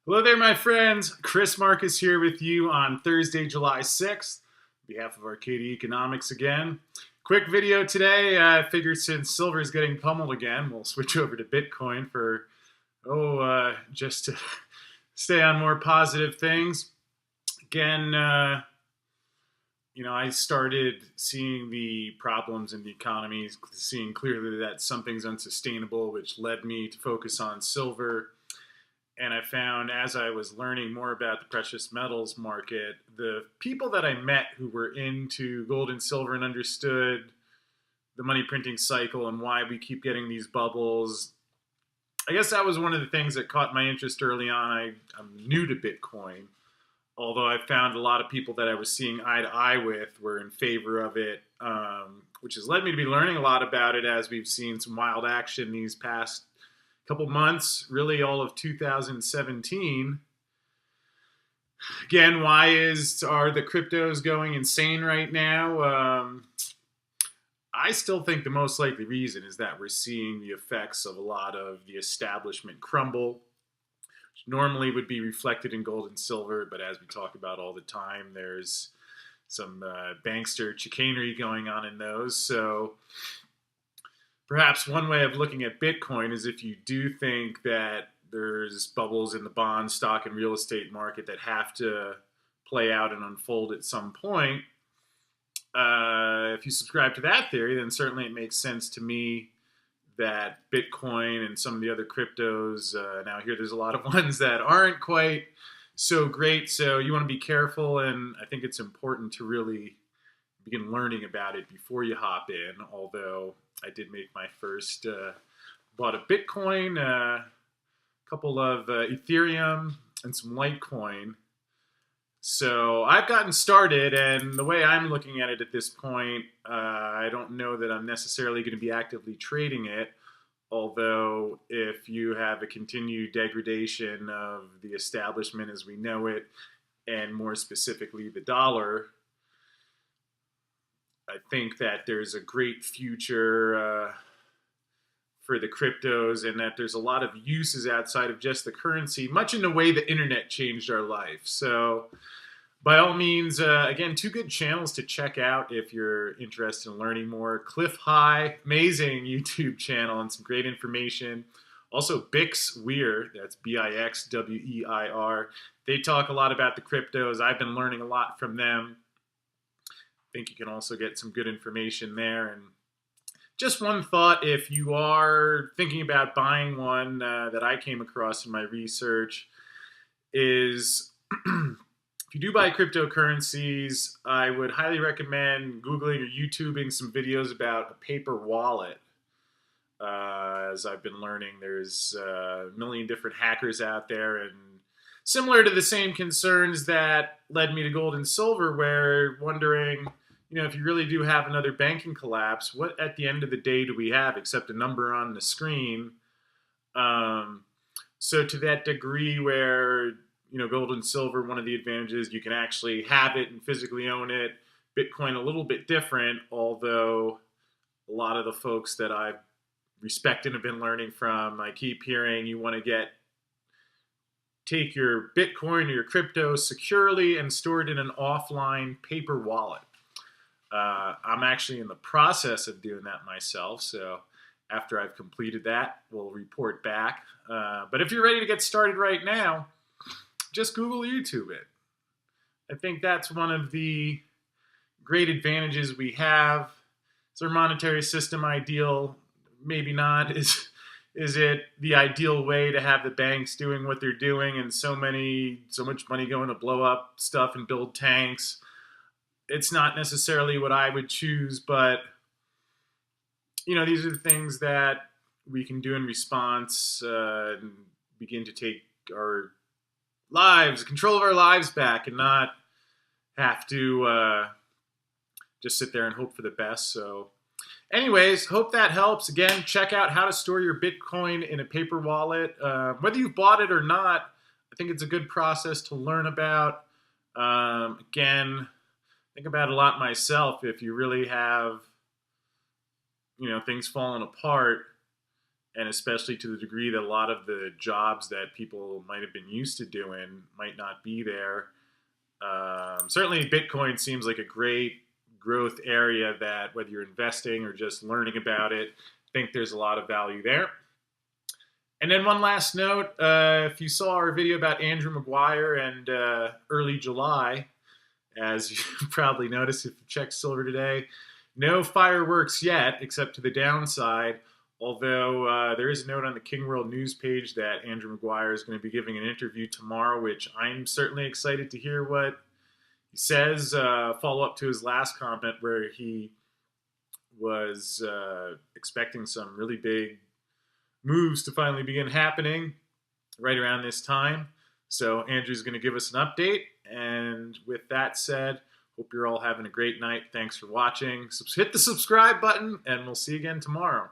Hello there, my friends. Chris Marcus here with you on Thursday, July 6th, on behalf of Arcadia Economics again. Quick video today. I figured since silver is getting pummeled again, we'll switch over to Bitcoin for, just to stay on more positive things. Again, I started seeing the problems in the economy, seeing clearly that something's unsustainable, which led me to focus on silver. And I found as I was learning more about the precious metals market, the people that I met who were into gold and silver and understood the money printing cycle and why we keep getting these bubbles. I guess that was one of the things that caught my interest early on. I'm new to Bitcoin, although I found a lot of people that I was seeing eye to eye with were in favor of it, which has led me to be learning a lot about it as we've seen some wild action these past couple months, really all of 2017. Again, why are the cryptos going insane right now? I still think the most likely reason is that we're seeing the effects of a lot of the establishment crumble, which normally would be reflected in gold and silver, but as we talk about all the time, there's some bankster chicanery going on in those. So perhaps one way of looking at Bitcoin is if you do think that there's bubbles in the bond, stock, and real estate market that have to play out and unfold at some point, if you subscribe to that theory, then certainly it makes sense to me that Bitcoin and some of the other cryptos, now here there's a lot of ones that aren't quite so great, so you want to be careful, and I think it's important to really begin learning about it before you hop in, although I did make my first, bought a Bitcoin, a couple of Ethereum, and some Litecoin. So I've gotten started, and the way I'm looking at it at this point, I don't know that I'm necessarily going to be actively trading it, although if you have a continued degradation of the establishment as we know it, and more specifically the dollar, I think that there's a great future for the cryptos and that there's a lot of uses outside of just the currency, much in the way the internet changed our life. So by all means, again, two good channels to check out if you're interested in learning more. Cliff High, amazing YouTube channel and some great information. Also, Bix Weir, that's Bixweir. They talk a lot about the cryptos. I've been learning a lot from them. I think you can also get some good information there. And just one thought, if you are thinking about buying one that I came across in my research is if you do buy cryptocurrencies, I would highly recommend Googling or YouTubing some videos about a paper wallet. As I've been learning, there's a million different hackers out there, and similar to the same concerns that led me to gold and silver, where wondering, if you really do have another banking collapse, what at the end of the day do we have except a number on the screen? So to that degree where, gold and silver, one of the advantages, you can actually have it and physically own it. Bitcoin, a little bit different, although a lot of the folks that I respect and have been learning from, I keep hearing you want to take your Bitcoin or your crypto securely and store it in an offline paper wallet. I'm actually in the process of doing that myself, so after I've completed that, we'll report back. But if you're ready to get started right now, just Google YouTube it. I think that's one of the great advantages we have. Is our monetary system ideal? Maybe not. Is it the ideal way to have the banks doing what they're doing and so much money going to blow up stuff and build tanks? It's not necessarily what I would choose, but these are the things that we can do in response and begin to take our control of our lives back and not have to just sit there and hope for the best. So anyways, hope that helps. Again, check out how to store your Bitcoin in a paper wallet. Whether you've bought it or not, I think it's a good process to learn about. Again, think about it a lot myself. If you really have, things falling apart and especially to the degree that a lot of the jobs that people might have been used to doing might not be there. Certainly, Bitcoin seems like a great growth area that whether you're investing or just learning about it, I think there's a lot of value there. And then one last note, if you saw our video about Andrew Maguire and early July, as you probably noticed if you checked silver today, no fireworks yet, except to the downside. Although there is a note on the King World News page that Andrew Maguire is going to be giving an interview tomorrow, which I'm certainly excited to hear what he says. Follow up to his last comment where he was expecting some really big moves to finally begin happening right around this time. So Andrew's going to give us an update. And with that said, hope you're all having a great night. Thanks for watching. Hit the subscribe button, and we'll see you again tomorrow.